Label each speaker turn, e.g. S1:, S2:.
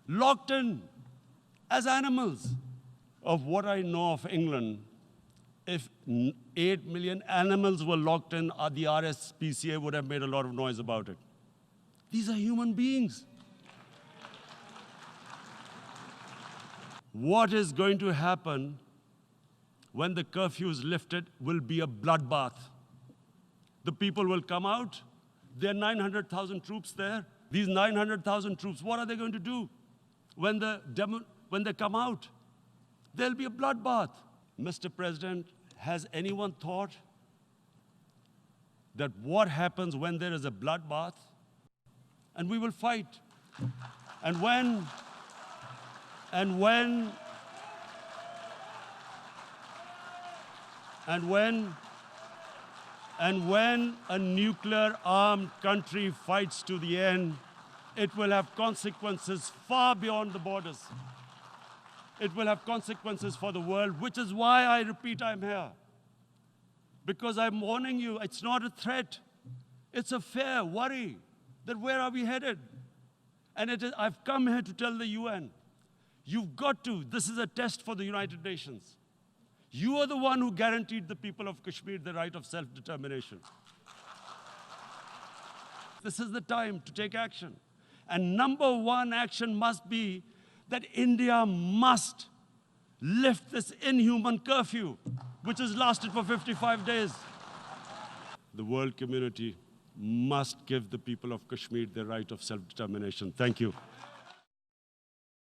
S1: locked in as animals. Of what I know of England, if 8 million animals were locked in, the RSPCA would have made a lot of noise about it. These are human beings. What is going to happen when the curfew is lifted will be a bloodbath. The people will come out. There are 900,000 troops there. These 900,000 troops, what are they going to do when they come out? There'll be a bloodbath. Mr. President, has anyone thought that what happens when there is a bloodbath? And we will fight. And when a nuclear-armed country fights to the end, it will have consequences far beyond the borders. It will have consequences for the world, which is why I repeat I'm here. Because I'm warning you, it's not a threat. It's a fair worry that where are we headed? And I've come here to tell the UN, you've got to, this is a test for the United Nations. You are the one who guaranteed the people of Kashmir the right of self-determination. This is the time to take action. And number one action must be that India must lift this inhuman curfew, which has lasted for 55 days. The world community must give the people of Kashmir the right of self-determination. Thank you.